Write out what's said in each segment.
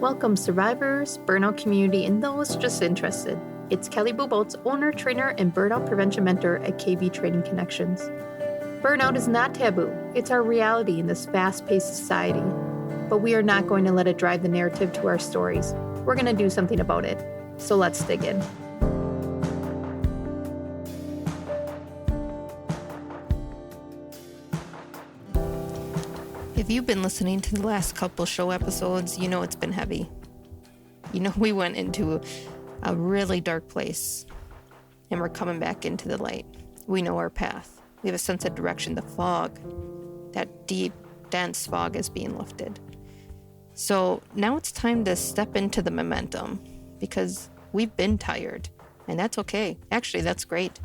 Welcome survivors, burnout community, and those just interested. It's Kelly Bubolz, owner, trainer, and burnout prevention mentor at KB Training Connections. Burnout is not taboo. It's our reality in this fast-paced society. But we are not going to let it drive the narrative to our stories. We're going to do something about it. So let's dig in. If you've been listening to the last couple show episodes, you know it's been heavy. You know we went into a really dark place, and we're coming back into the light. We know our path. We have a sense of direction. The fog, that deep, dense fog is being lifted. So now it's time to step into the momentum, because we've been tired, and that's okay. Actually, that's great.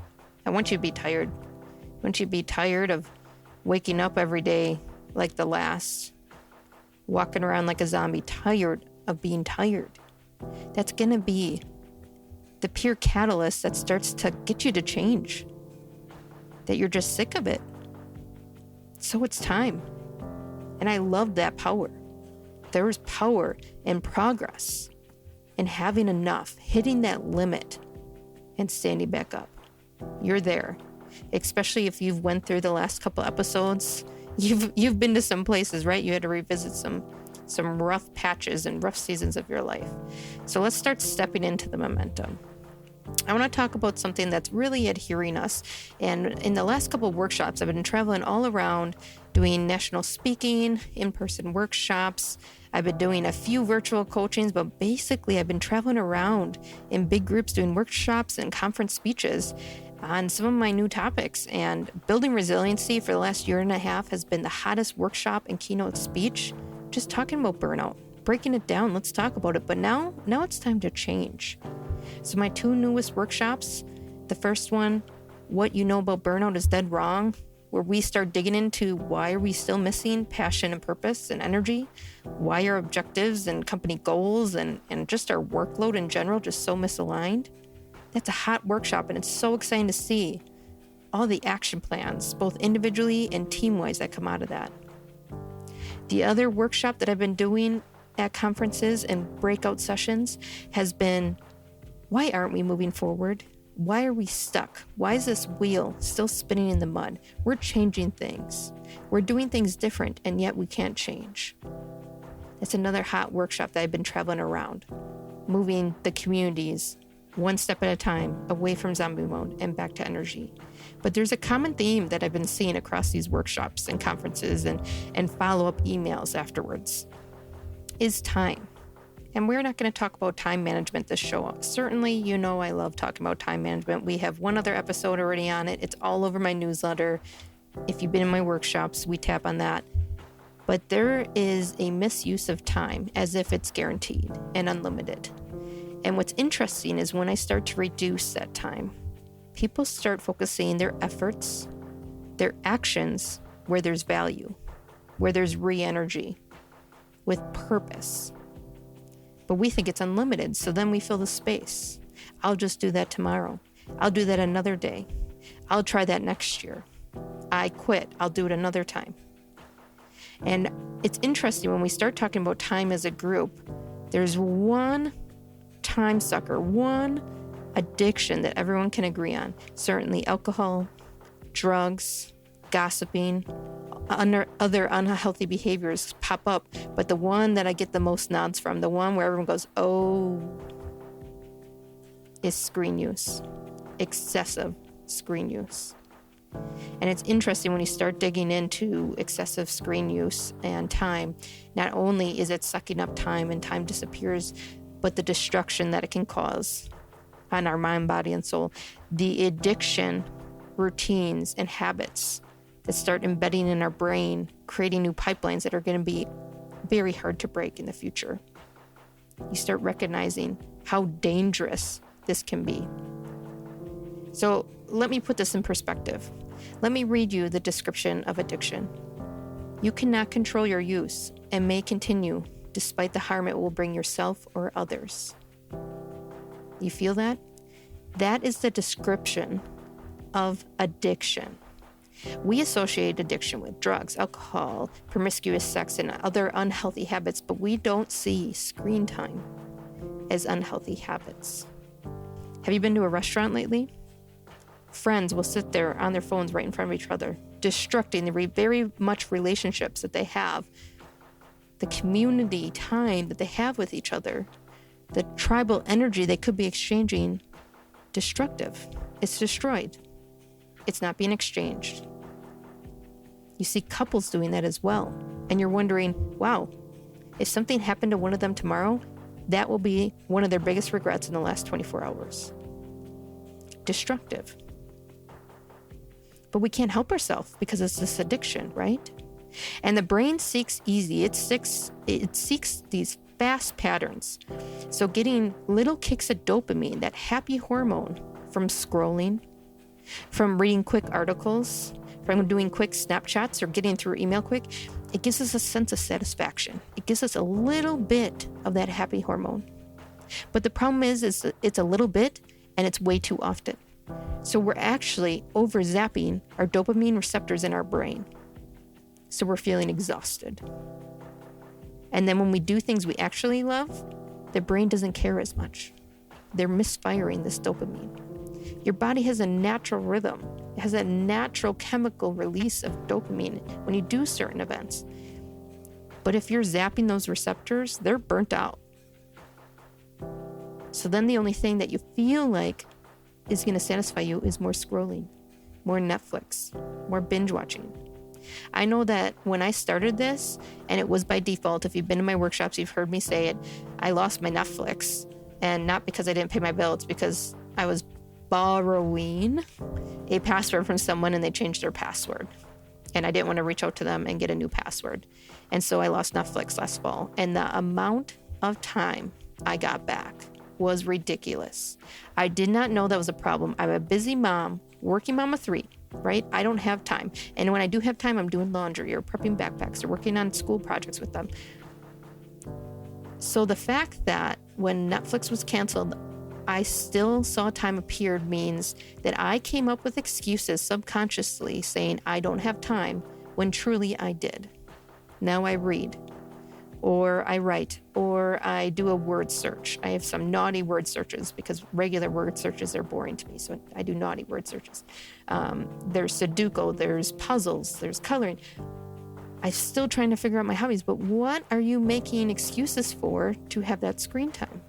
I want you to be tired. I want you to be tired of waking up every day like the last, walking around like a zombie, tired of being tired. That's going to be the pure catalyst that starts to get you to change, that you're just sick of it. So it's time. And I love that power. There is power in progress, in having enough, hitting that limit, and standing back up. You're there, especially if you've went through the last couple episodes. You've been to some places, right? You had to revisit some rough patches and rough seasons of your life. So let's start stepping into the momentum. I want to talk about something that's really adhering us. And in the last couple of workshops, I've been traveling all around doing national speaking, in-person workshops. I've been doing a few virtual coachings, but basically I've been traveling around in big groups doing workshops and conference speeches on some of my new topics. And building resiliency for the last year and a half has been the hottest workshop and keynote speech, just talking about burnout, breaking it down. Let's talk about it. But now it's time to change. So my two newest workshops, the first one, What You Know About Burnout is Dead Wrong, where we start digging into why are we still missing passion and purpose and energy? Why are objectives and company goals and just our workload in general just so misaligned? That's a hot workshop, and it's so exciting to see all the action plans, both individually and team-wise, that come out of that. The other workshop that I've been doing at conferences and breakout sessions has been, why aren't we moving forward? Why are we stuck? Why is this wheel still spinning in the mud? We're changing things. We're doing things different, and yet we can't change. That's another hot workshop that I've been traveling around, moving the communities one step at a time, away from zombie mode and back to energy. But there's a common theme that I've been seeing across these workshops and conferences and follow-up emails afterwards, is time. And we're not going to talk about time management this show. Certainly, you know I love talking about time management. We have one other episode already on it. It's all over my newsletter. If you've been in my workshops, we tap on that. But there is a misuse of time as if it's guaranteed and unlimited. And what's interesting is when I start to reduce that time, people start focusing their efforts, their actions where there's value, where there's re-energy, with purpose. But we think it's unlimited, so then we fill the space. I'll just do that tomorrow. I'll do that another day. I'll try that next year. I quit. I'll do it another time. And it's interesting when we start talking about time as a group, there's one time sucker, one addiction that everyone can agree on. Certainly alcohol, drugs, gossiping, other unhealthy behaviors pop up. But the one that I get the most nods from, the one where everyone goes, oh, is screen use, excessive screen use. And it's interesting when you start digging into excessive screen use and time, not only is it sucking up time and time disappears, but the destruction that it can cause on our mind, body, and soul. The addiction, routines, and habits that start embedding in our brain, creating new pipelines that are going to be very hard to break in the future. You start recognizing how dangerous this can be. So let me put this in perspective. Let me read you the description of addiction. You cannot control your use and may continue despite the harm it will bring yourself or others. You feel that? That is the description of addiction. We associate addiction with drugs, alcohol, promiscuous sex, and other unhealthy habits, but we don't see screen time as unhealthy habits. Have you been to a restaurant lately? Friends will sit there on their phones right in front of each other, destructing the very much relationships that they have, the community time that they have with each other, the tribal energy they could be exchanging. Destructive. It's destroyed. It's not being exchanged. You see couples doing that as well. And you're wondering, wow, if something happened to one of them tomorrow, that will be one of their biggest regrets in the last 24 hours. Destructive. But we can't help ourselves because it's this addiction, right? And the brain seeks easy. It seeks these fast patterns. So getting little kicks of dopamine, that happy hormone, from scrolling, from reading quick articles, from doing quick Snapchats or getting through email quick, it gives us a sense of satisfaction. It gives us a little bit of that happy hormone. But the problem is it's a little bit and it's way too often. So we're actually over-zapping our dopamine receptors in our brain. So we're feeling exhausted. And then when we do things we actually love, the brain doesn't care as much. They're misfiring this dopamine. Your body has a natural rhythm. It has a natural chemical release of dopamine when you do certain events. But if you're zapping those receptors, they're burnt out. So then the only thing that you feel like is going to satisfy you is more scrolling, more Netflix, more binge watching. I know that when I started this, and it was by default, if you've been in my workshops, you've heard me say it, I lost my Netflix. And not because I didn't pay my bill, it's because I was borrowing a password from someone and they changed their password. And I didn't want to reach out to them and get a new password. And so I lost Netflix last fall. And the amount of time I got back was ridiculous. I did not know that was a problem. I'm a busy mom, working mom of 3, right? I don't have time. And when I do have time, I'm doing laundry or prepping backpacks or working on school projects with them. So the fact that when Netflix was canceled, I still saw time appeared means that I came up with excuses subconsciously saying I don't have time when truly I did. Now I read, or I write, or I do a word search. I have some naughty word searches because regular word searches are boring to me, so I do naughty word searches. There's Sudoku, there's puzzles, there's coloring. I'm still trying to figure out my hobbies, but what are you making excuses for to have that screen time?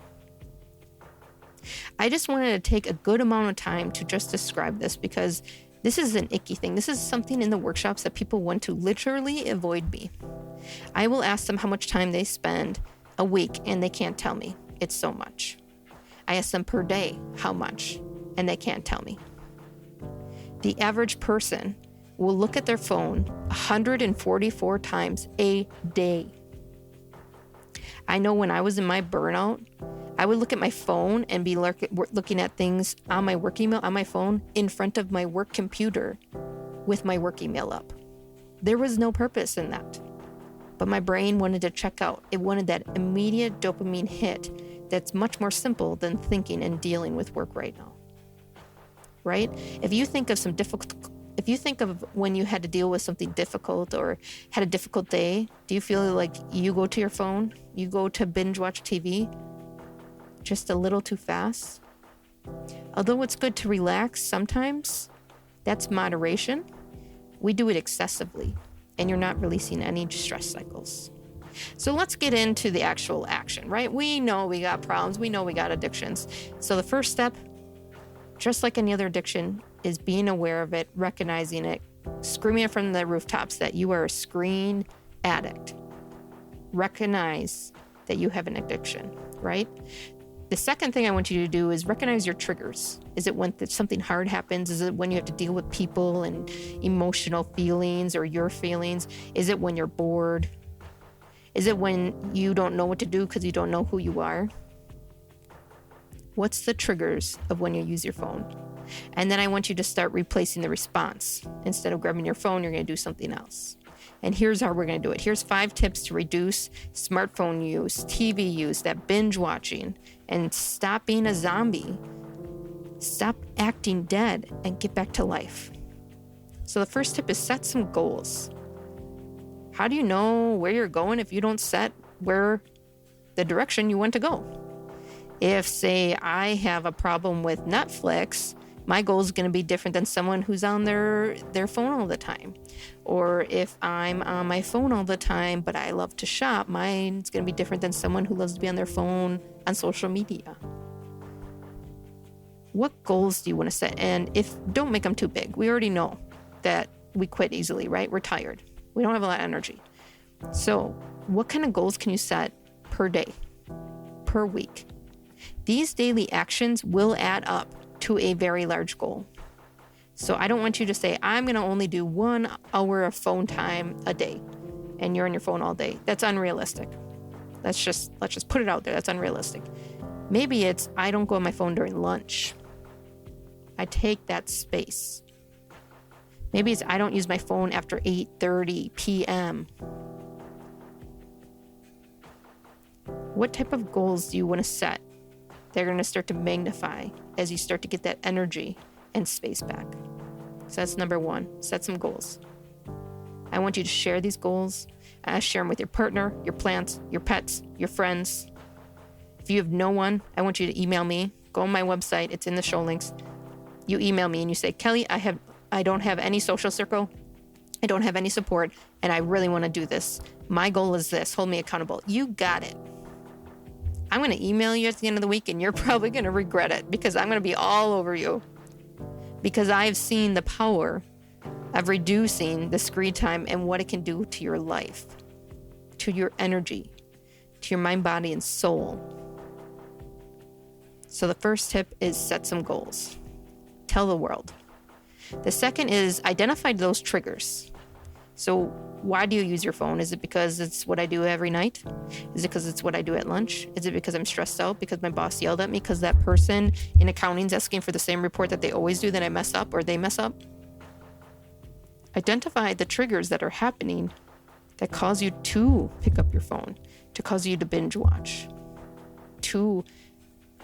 I just wanted to take a good amount of time to just describe this because this is an icky thing. This is something in the workshops that people want to literally avoid me. I will ask them how much time they spend a week and they can't tell me. It's so much. I ask them per day how much and they can't tell me. The average person will look at their phone 144 times a day. I know when I was in my burnout, I would look at my phone and be looking at things on my work email on my phone in front of my work computer with my work email up. There was no purpose in that. But my brain wanted to check out. It wanted that immediate dopamine hit that's much more simple than thinking and dealing with work right now. Right? If you think of when you had to deal with something difficult or had a difficult day, do you feel like you go to your phone? You go to binge watch TV? Just a little too fast? Although it's good to relax sometimes, that's moderation. We do it excessively, and you're not releasing any stress cycles. So let's get into the actual action, right? We know we got problems. We know we got addictions. So the first step, just like any other addiction, is being aware of it, recognizing it, screaming it from the rooftops that you are a screen addict. Recognize that you have an addiction, right? The second thing I want you to do is recognize your triggers. Is it when something hard happens? Is it when you have to deal with people and emotional feelings or your feelings? Is it when you're bored? Is it when you don't know what to do because you don't know who you are? What's the triggers of when you use your phone? And then I want you to start replacing the response. Instead of grabbing your phone, you're going to do something else. And here's how we're going to do it. Here's 5 tips to reduce smartphone use, TV use, that binge watching, and stop being a zombie. Stop acting dead and get back to life. So the first tip is set some goals. How do you know where you're going if you don't set where the direction you want to go? If, say, I have a problem with Netflix, my goal is going to be different than someone who's on their phone all the time. Or if I'm on my phone all the time, but I love to shop, mine's going to be different than someone who loves to be on their phone on social media. What goals do you want to set? And don't make them too big. We already know that we quit easily, right? We're tired. We don't have a lot of energy. So what kind of goals can you set per day, per week? These daily actions will add up to a very large goal. So I don't want you to say, I'm going to only do 1 hour of phone time a day, and you're on your phone all day. That's unrealistic. Let's just put it out there. That's unrealistic. Maybe it's, I don't go on my phone during lunch. I take that space. Maybe it's, I don't use my phone after 8:30 p.m. What type of goals do you want to set? They're going to start to magnify as you start to get that energy and space back. So that's number 1. Set some goals. I want you to share these goals. Share them with your partner, your plants, your pets, your friends. If you have no one, I want you to email me. Go on my website. It's in the show links. You email me and you say, Kelly, I don't have any social circle. I don't have any support, and I really want to do this. My goal is this. Hold me accountable. You got it. I'm going to email you at the end of the week, and you're probably going to regret it because I'm going to be all over you. Because I've seen the power of reducing the screen time and what it can do to your life, to your energy, to your mind, body, and soul. So the first tip is set some goals. Tell the world. The second is identify those triggers. So why do you use your phone? Is it because it's what I do every night? Is it because it's what I do at lunch? Is it because I'm stressed out because my boss yelled at me because that person in accounting is asking for the same report that they always do, that I mess up or they mess up? Identify the triggers that are happening that cause you to pick up your phone, to cause you to binge watch, to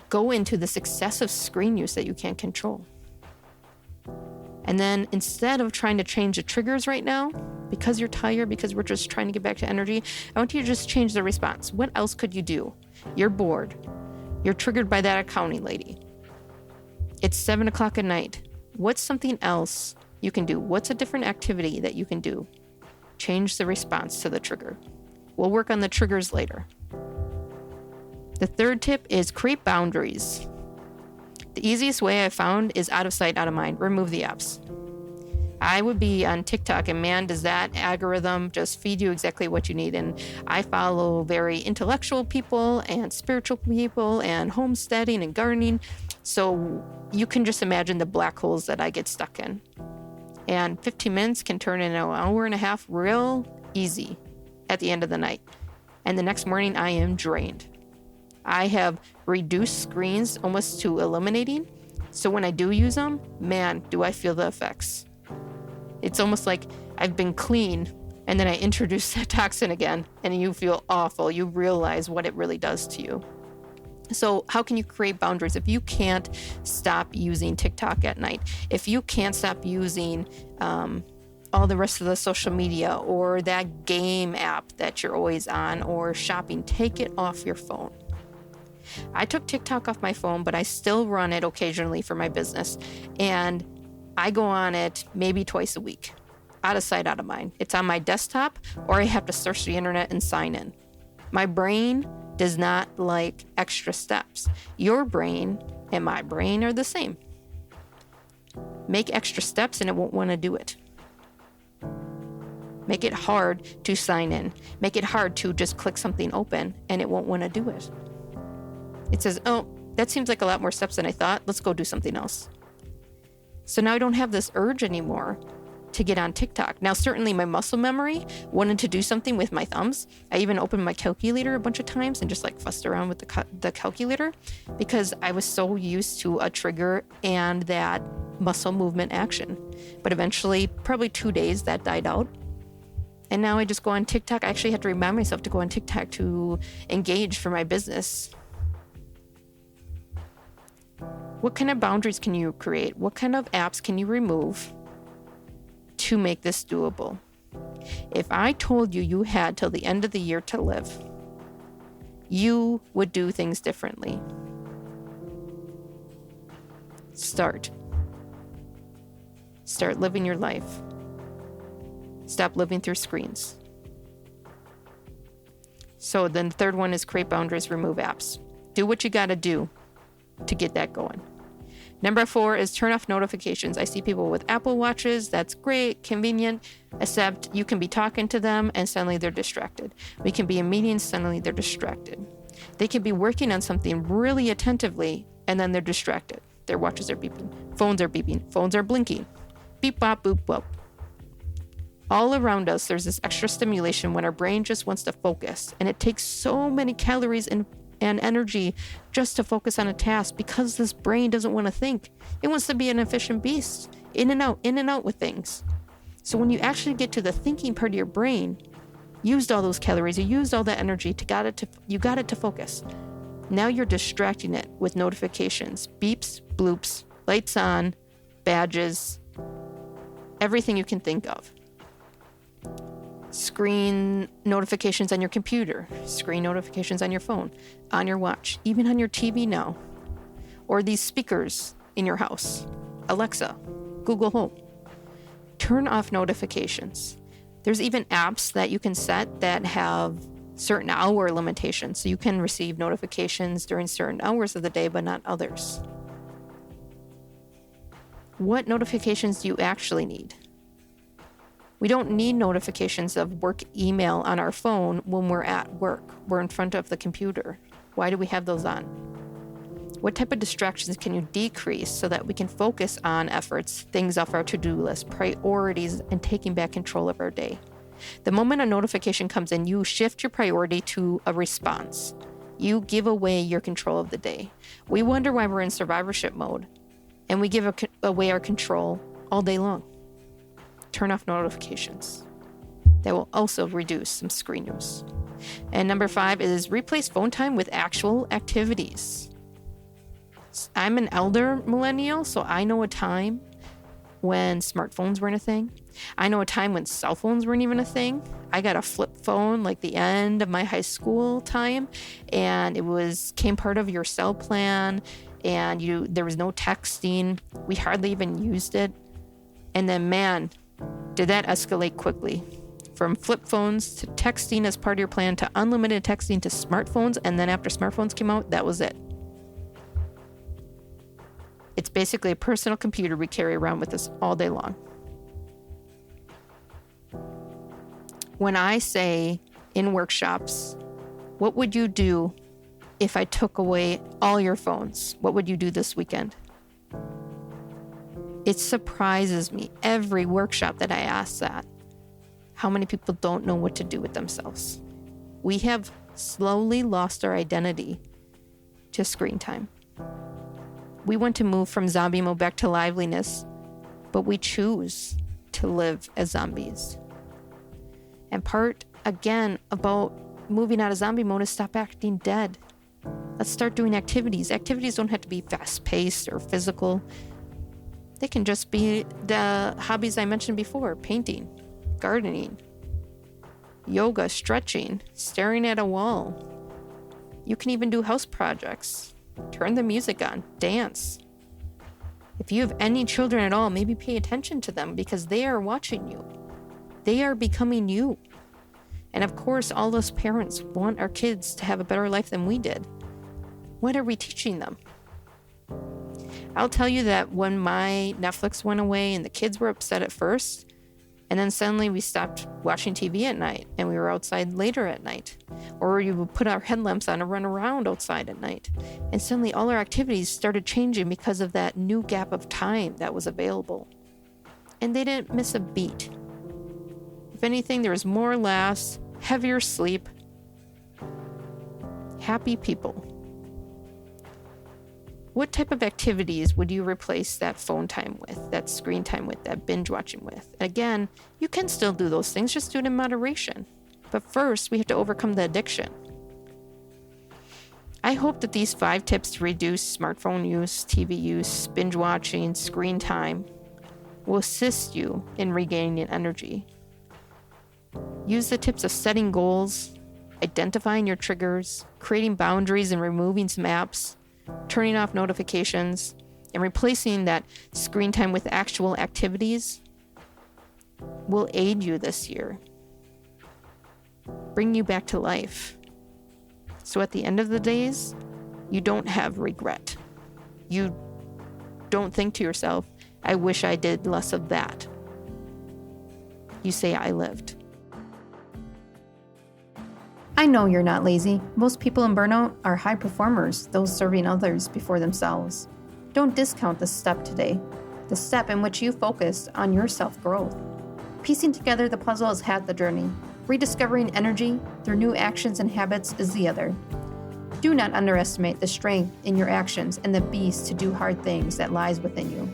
go into this excessive screen use that you can't control. And then instead of trying to change the triggers right now, because you're tired, because we're just trying to get back to energy, I want you to just change the response. What else could you do? You're bored. You're triggered by that accounting lady. It's 7 o'clock at night. What's something else you can do? What's a different activity that you can do? Change the response to the trigger. We'll work on the triggers later. The third tip is create boundaries. The easiest way I found is out of sight, out of mind. Remove the apps. I would be on TikTok, and man, does that algorithm just feed you exactly what you need. And I follow very intellectual people and spiritual people and homesteading and gardening. So you can just imagine the black holes that I get stuck in. And 15 minutes can turn into an hour and a half real easy at the end of the night. And the next morning, I am drained. I have reduced screens almost to eliminating. So when I do use them, man, do I feel the effects. It's almost like I've been clean and then I introduce that toxin again and you feel awful. You realize what it really does to you. So how can you create boundaries? If you can't stop using TikTok at night, if you can't stop using all the rest of the social media or that game app that you're always on or shopping, take it off your phone. I took TikTok off my phone, but I still run it occasionally for my business. And I go on it maybe twice a week, out of sight, out of mind. It's on my desktop, or I have to search the internet and sign in. My brain does not like extra steps. Your brain and my brain are the same. Make extra steps and it won't want to do it. Make it hard to sign in. Make it hard to just click something open and it won't want to do it. It says, oh, that seems like a lot more steps than I thought. Let's go do something else. So now I don't have this urge anymore to get on TikTok. Now, certainly my muscle memory wanted to do something with my thumbs. I even opened my calculator a bunch of times and just like fussed around with the calculator because I was so used to a trigger and that muscle movement action. But eventually, probably 2 days, that died out. And now I just go on TikTok. I actually have to remind myself to go on TikTok to engage for my business. What kind of boundaries can you create? What kind of apps can you remove to make this doable. If I told you you had till the end of the year to live, you would do things differently. Start living your life. Stop living through screens. So then the third one is create boundaries, remove apps. Do what you got to do to get that going. Number 4 is turn off notifications. I see people with Apple Watches. That's great, convenient, except you can be talking to them and suddenly they're distracted. We can be in meetings, suddenly they're distracted. They can be working on something really attentively and then they're distracted. Their watches are beeping. Phones are beeping. Phones are blinking. Beep, bop, boop, boop. All around us, there's this extra stimulation when our brain just wants to focus. And it takes so many calories and energy just to focus on a task because this brain doesn't want to think. It wants to be an efficient beast, in and out with things. So when you actually get to the thinking part of your brain, used all those calories, you used all that energy you got it to focus. Now you're distracting it with notifications, beeps, bloops, lights on, badges, everything you can think of. Screen notifications on your computer, screen notifications on your phone, on your watch, even on your TV now, or these speakers in your house, Alexa, Google Home. Turn off notifications. There's even apps that you can set that have certain hour limitations, so you can receive notifications during certain hours of the day, but not others. What notifications do you actually need? We don't need notifications of work email on our phone when we're at work. We're in front of the computer. Why do we have those on? What type of distractions can you decrease so that we can focus on efforts, things off our to-do list, priorities, and taking back control of our day? The moment a notification comes in, you shift your priority to a response. You give away your control of the day. We wonder why we're in survivorship mode, and we give away our control all day long. Turn off notifications. That will also reduce some screen use. And number 5 is replace phone time with actual activities. I'm an elder millennial, so I know a time when smartphones weren't a thing. I know a time when cell phones weren't even a thing. I got a flip phone like the end of my high school time, and it came part of your cell plan, and there was no texting. We hardly even used it. And then, man, did that escalate quickly. From flip phones to texting as part of your plan to unlimited texting to smartphones, and then after smartphones came out, that was it. It's basically a personal computer we carry around with us all day long. When I say in workshops, what would you do if I took away all your phones? What would you do this weekend? It surprises me every workshop that I ask that, how many people don't know what to do with themselves. We have slowly lost our identity to screen time. We want to move from zombie mode back to liveliness, but we choose to live as zombies. And part, again, about moving out of zombie mode is stop acting dead. Let's start doing activities. Activities don't have to be fast-paced or physical. They can just be the hobbies I mentioned before: painting, gardening, yoga, stretching, staring at a wall. You can even do house projects. Turn the music on, dance. If you have any children at all, maybe pay attention to them because they are watching you. They are becoming you. And of course, all those parents want our kids to have a better life than we did. What are we teaching them? I'll tell you that when my Netflix went away and the kids were upset at first, and then suddenly we stopped watching TV at night and we were outside later at night. Or we would put our headlamps on and run around outside at night. And suddenly all our activities started changing because of that new gap of time that was available. And they didn't miss a beat. If anything, there was more laughs, heavier sleep, happy people. What type of activities would you replace that phone time with, that screen time with, that binge watching with? Again, you can still do those things, just do it in moderation. But first, we have to overcome the addiction. I hope that these 5 tips to reduce smartphone use, TV use, binge watching, screen time will assist you in regaining energy. Use the tips of setting goals, identifying your triggers, creating boundaries and removing some apps, turning off notifications, and replacing that screen time with actual activities will aid you this year. Bring you back to life. So at the end of the days, you don't have regret. You don't think to yourself, I wish I did less of that. You say, I lived. I know you're not lazy. Most people in burnout are high performers, those serving others before themselves. Don't discount this step today, the step in which you focus on your self-growth. Piecing together the puzzle is half the journey. Rediscovering energy through new actions and habits is the other. Do not underestimate the strength in your actions and the beast to do hard things that lies within you.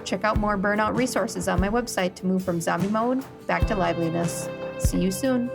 Check out more burnout resources on my website to move from zombie mode back to liveliness. See you soon.